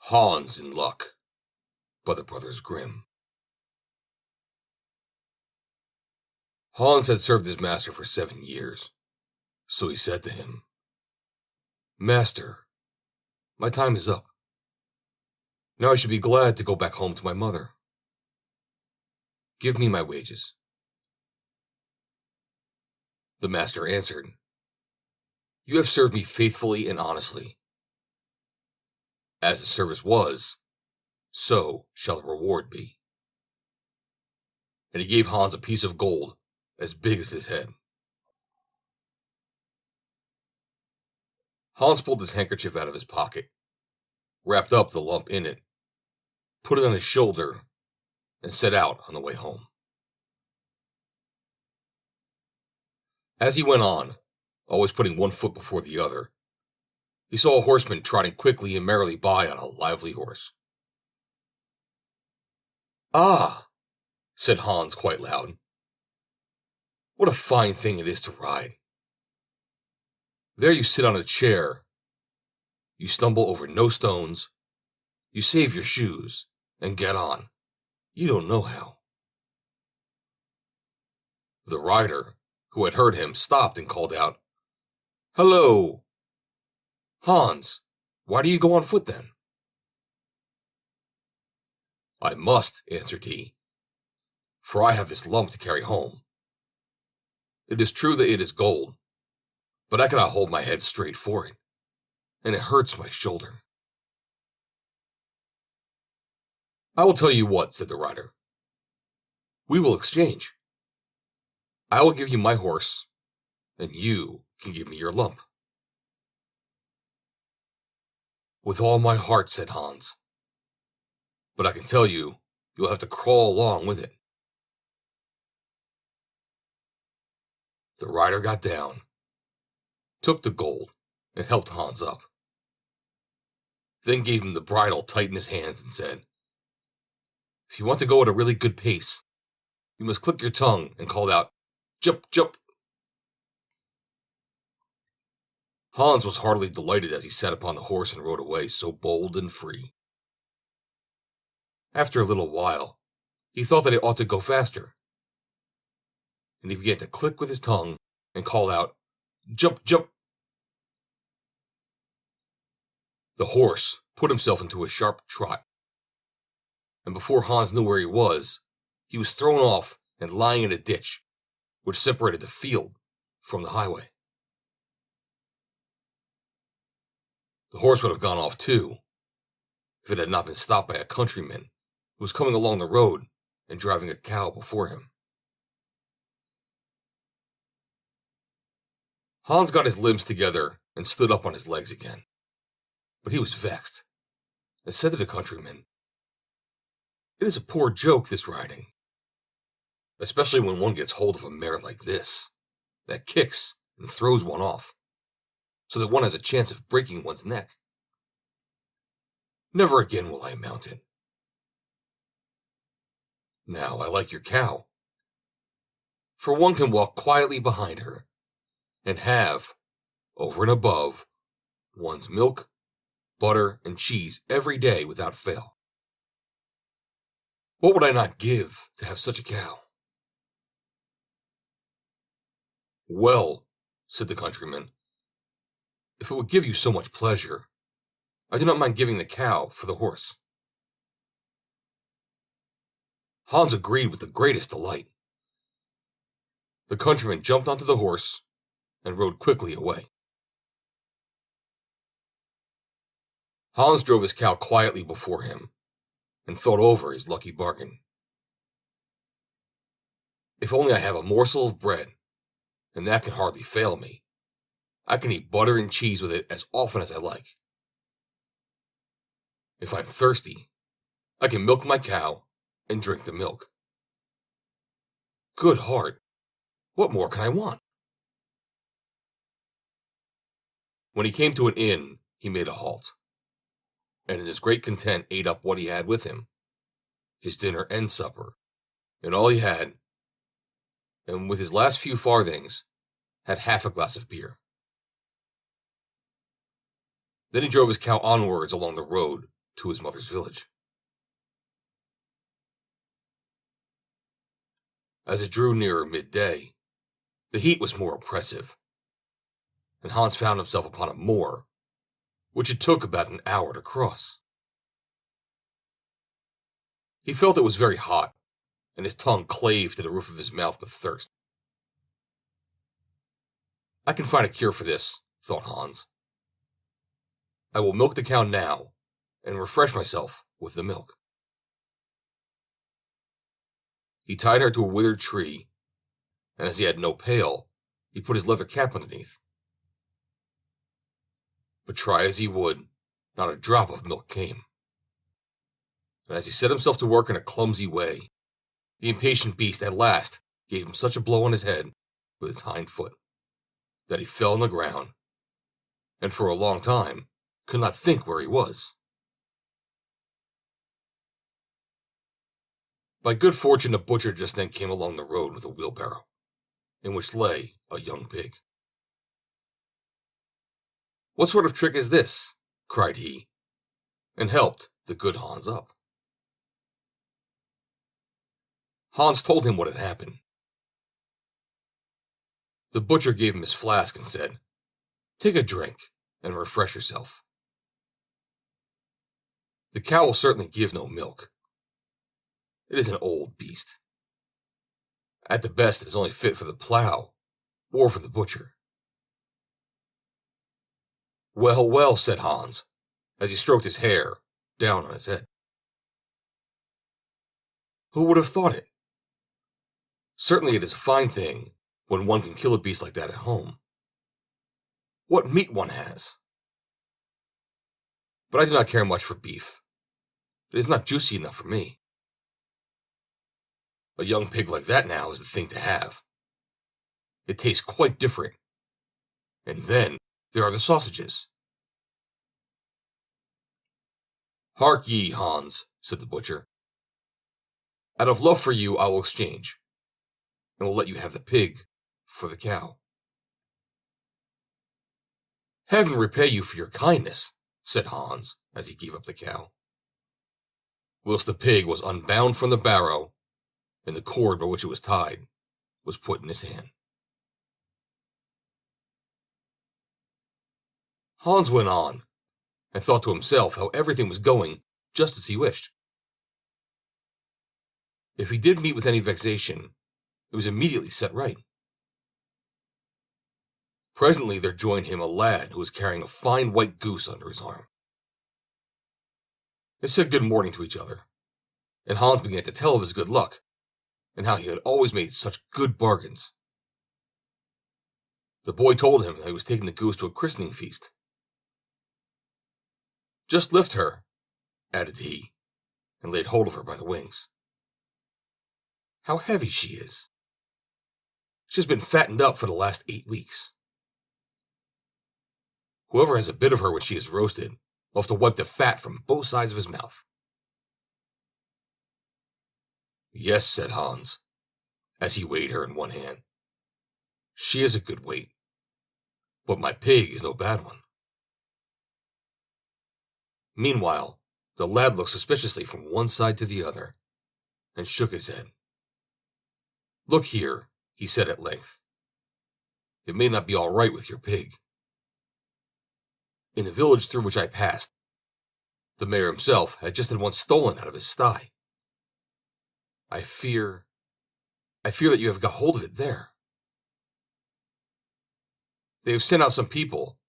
Hans in Luck by the Brothers Grimm. Hans had served his master for 7 years, so he said to him, "Master, my time is up. Now I should be glad to go back home to my mother. Give me my wages." The master answered, "You have served me faithfully and honestly. As the service was, so shall the reward be." And he gave Hans a piece of gold as big as his head. Hans pulled his handkerchief out of his pocket, wrapped up the lump in it, put it on his shoulder, and set out on the way home. As he went on, always putting one foot before the other, he saw a horseman trotting quickly and merrily by on a lively horse. "Ah," said Hans quite loud, "what a fine thing it is to ride. There you sit on a chair, you stumble over no stones, you save your shoes, and get on. You don't know how." The rider, who had heard him, stopped and called out, "Hello! Hans, why do you go on foot then?" "I must," answered he, "for I have this lump to carry home. It is true that it is gold, but I cannot hold my head straight for it, and it hurts my shoulder." "I will tell you what," said the rider. "We will exchange. I will give you my horse, and you can give me your lump." "With all my heart," said Hans, "but I can tell you, you'll have to crawl along with it." The rider got down, took the gold, and helped Hans up. Then gave him the bridle tight in his hands and said, "If you want to go at a really good pace, you must click your tongue and call out, 'Jup, jup.'" Hans was heartily delighted as he sat upon the horse and rode away so bold and free. After a little while, he thought that he ought to go faster, and he began to click with his tongue and call out, "Jup, jup." The horse put himself into a sharp trot, and before Hans knew where he was thrown off and lying in a ditch, which separated the field from the highway. The horse would have gone off too, if it had not been stopped by a countryman who was coming along the road and driving a cow before him. Hans got his limbs together and stood up on his legs again, but he was vexed, and said to the countryman, "It is a poor joke, this riding, especially when one gets hold of a mare like this, that kicks and throws one off, so that one has a chance of breaking one's neck. Never again will I mount it. Now I like your cow, for one can walk quietly behind her, and have, over and above, one's milk, butter, and cheese every day without fail. What would I not give to have such a cow?" "Well," said the countryman, "if it would give you so much pleasure, I do not mind giving the cow for the horse." Hans agreed with the greatest delight. The countryman jumped onto the horse and rode quickly away. Hans drove his cow quietly before him and thought over his lucky bargain. "If only I have a morsel of bread, and that can hardly fail me, I can eat butter and cheese with it as often as I like. If I'm thirsty, I can milk my cow and drink the milk. Good heart, what more can I want?" When he came to an inn, he made a halt, and in his great content ate up what he had with him, his dinner and supper, and all he had, and with his last few farthings, had half a glass of beer. Then he drove his cow onwards along the road to his mother's village. As it drew nearer midday, the heat was more oppressive, and Hans found himself upon a moor, which it took about an hour to cross. He felt it was very hot, and his tongue clave to the roof of his mouth with thirst. I can find a cure for this, thought Hans. I will milk the cow now, and refresh myself with the milk. He tied her to a withered tree, and as he had no pail, he put his leather cap underneath. But try as he would, not a drop of milk came. And as he set himself to work in a clumsy way, the impatient beast at last gave him such a blow on his head with its hind foot that he fell on the ground, and for a long time could not think where he was. By good fortune, a butcher just then came along the road with a wheelbarrow, in which lay a young pig. "What sort of trick is this?" cried he, and helped the good Hans up. Hans told him what had happened. The butcher gave him his flask and said, "Take a drink and refresh yourself. The cow will certainly give no milk. It is an old beast. At the best, it is only fit for the plow or for the butcher." "Well, well," said Hans, as he stroked his hair down on his head. "Who would have thought it? Certainly it is a fine thing when one can kill a beast like that at home. What meat one has! But I do not care much for beef. It is not juicy enough for me. A young pig like that now is the thing to have. It tastes quite different. And then there are the sausages." "Hark ye, Hans," said the butcher. "Out of love for you I will exchange, and will let you have the pig for the cow." "Heaven repay you for your kindness," said Hans, as he gave up the cow, whilst the pig was unbound from the barrow, and the cord by which it was tied was put in his hand. Hans went on, and thought to himself how everything was going just as he wished. If he did meet with any vexation, it was immediately set right. Presently there joined him a lad who was carrying a fine white goose under his arm. They said good morning to each other, and Hans began to tell of his good luck, and how he had always made such good bargains. The boy told him that he was taking the goose to a christening feast. "Just lift her," added he, and laid hold of her by the wings. "How heavy she is! She has been fattened up for the last 8 weeks. Whoever has a bit of her when she is roasted will have to wipe the fat from both sides of his mouth." "Yes," said Hans, as he weighed her in one hand. "She is a good weight, but my pig is no bad one." Meanwhile, the lad looked suspiciously from one side to the other, and shook his head. "Look here," he said at length. "It may not be all right with your pig. In the village through which I passed, the mayor himself had just had one stolen out of his sty. I fear that you have got hold of it there. They have sent out some people,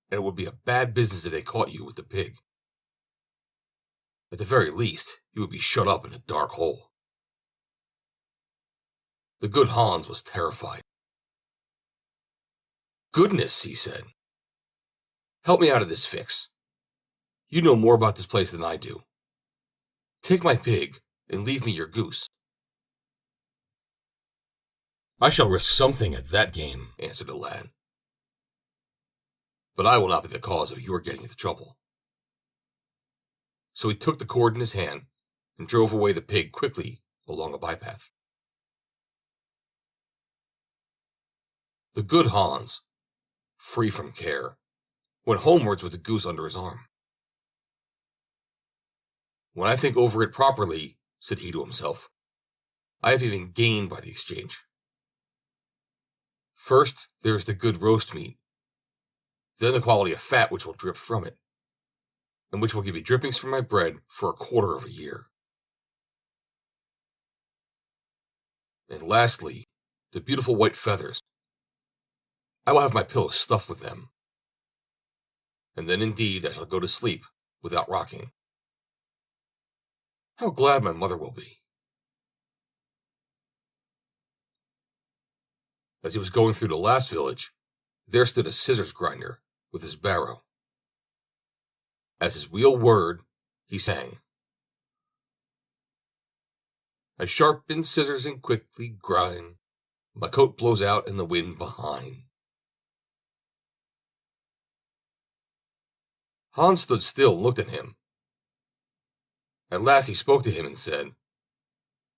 and it would be a bad business if they caught you with the pig. At the very least, you would be shut up in a dark hole." The good Hans was terrified. "Goodness," he said. "Help me out of this fix. You know more about this place than I do. Take my pig, and leave me your goose." "I shall risk something at that game," answered the lad. "But I will not be the cause of your getting into trouble." So he took the cord in his hand, and drove away the pig quickly along a bypath. The good Hans, free from care, went homewards with the goose under his arm. When I think over it properly, said he to himself, I have even gained by the exchange. First, there is the good roast meat, then the quality of fat which will drip from it, and which will give me drippings from my bread for a quarter of a year. And lastly, the beautiful white feathers. I will have my pillow stuffed with them. And then indeed I shall go to sleep without rocking. How glad my mother will be. As he was going through the last village, there stood a scissors grinder with his barrow. As his wheel whirred, he sang, I sharpen scissors and quickly grind. My coat blows out in the wind behind. Hans stood still and looked at him. At last he spoke to him and said,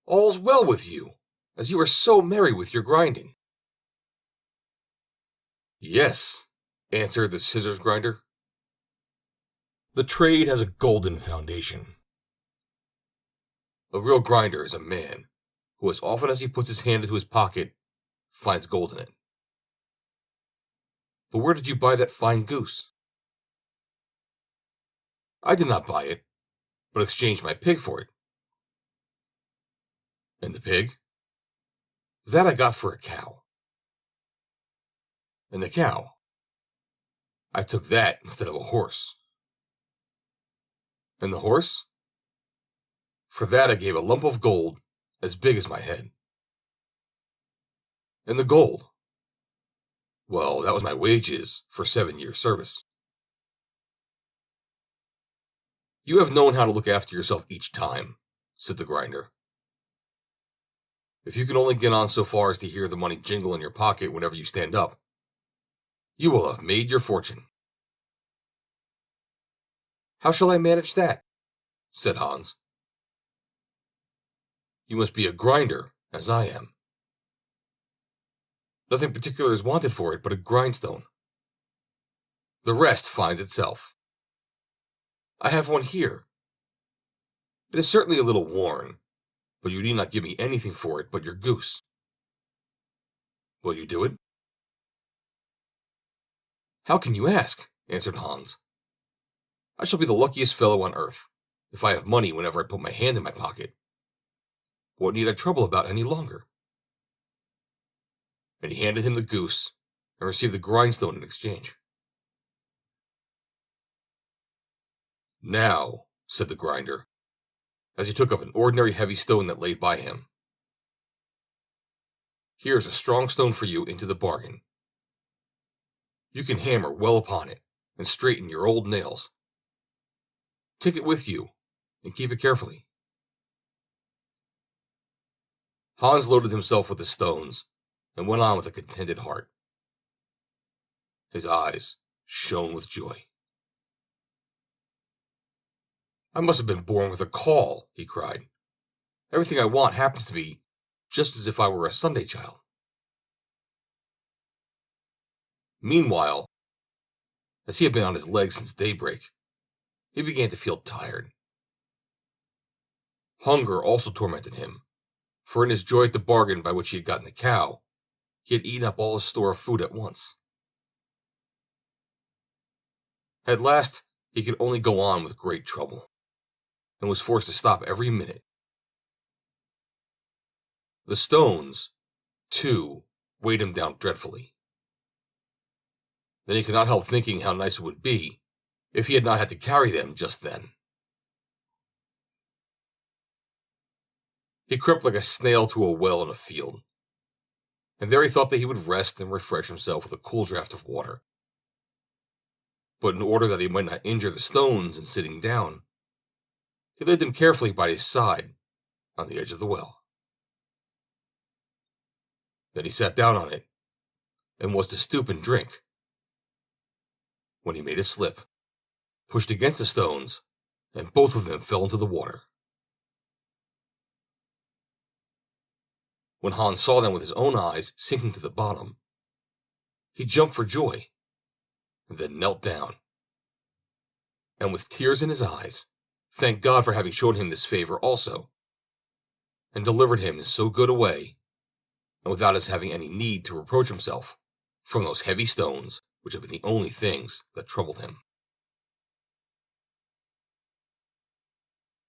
All's well with you, as you are so merry with your grinding. Yes, answered the scissors grinder. The trade has a golden foundation. A real grinder is a man who, as often as he puts his hand into his pocket, finds gold in it. But where did you buy that fine goose? I did not buy it, but exchanged my pig for it. And the pig? That I got for a cow. And the cow? I took that instead of a horse. And the horse? For that I gave a lump of gold as big as my head. And the gold? Well, that was my wages for 7 years' service. You have known how to look after yourself each time, said the grinder. If you can only get on so far as to hear the money jingle in your pocket whenever you stand up, you will have made your fortune. How shall I manage that? Said Hans. You must be a grinder, as I am. Nothing particular is wanted for it but a grindstone. The rest finds itself. I have one here. It is certainly a little worn, but you need not give me anything for it but your goose. Will you do it? How can you ask? Answered Hans. I shall be the luckiest fellow on earth, if I have money whenever I put my hand in my pocket. What need I trouble about any longer? And he handed him the goose, and received the grindstone in exchange. Now, said the grinder, as he took up an ordinary heavy stone that lay by him, here is a strong stone for you into the bargain. You can hammer well upon it, and straighten your old nails. Take it with you, and keep it carefully. Hans loaded himself with the stones, and went on with a contented heart. His eyes shone with joy. I must have been born with a caul, he cried. Everything I want happens to me just as if I were a Sunday child. Meanwhile, as he had been on his legs since daybreak, he began to feel tired. Hunger also tormented him, for in his joy at the bargain by which he had gotten the cow, he had eaten up all his store of food at once. At last, he could only go on with great trouble, and was forced to stop every minute. The stones, too, weighed him down dreadfully. Then he could not help thinking how nice it would be if he had not had to carry them just then. He crept like a snail to a well in a field, and there he thought that he would rest and refresh himself with a cool draught of water. But in order that he might not injure the stones in sitting down, he laid them carefully by his side on the edge of the well. Then he sat down on it, and was to stoop and drink, when he made a slip, pushed against the stones, and both of them fell into the water. When Hans saw them with his own eyes sinking to the bottom, he jumped for joy, and then knelt down, and with tears in his eyes, thanked God for having shown him this favor also, and delivered him in so good a way, and without his having any need to reproach himself from those heavy stones which had been the only things that troubled him.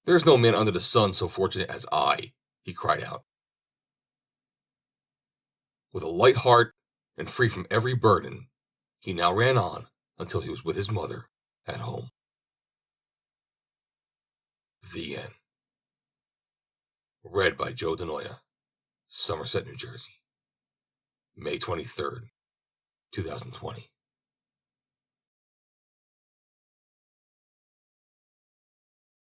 "There is no man under the sun so fortunate as I," he cried out. With a light heart and free from every burden, he now ran on until he was with his mother at home. The end. Read by Joe DeNoia, Somerset, New Jersey. May 23rd, 2020.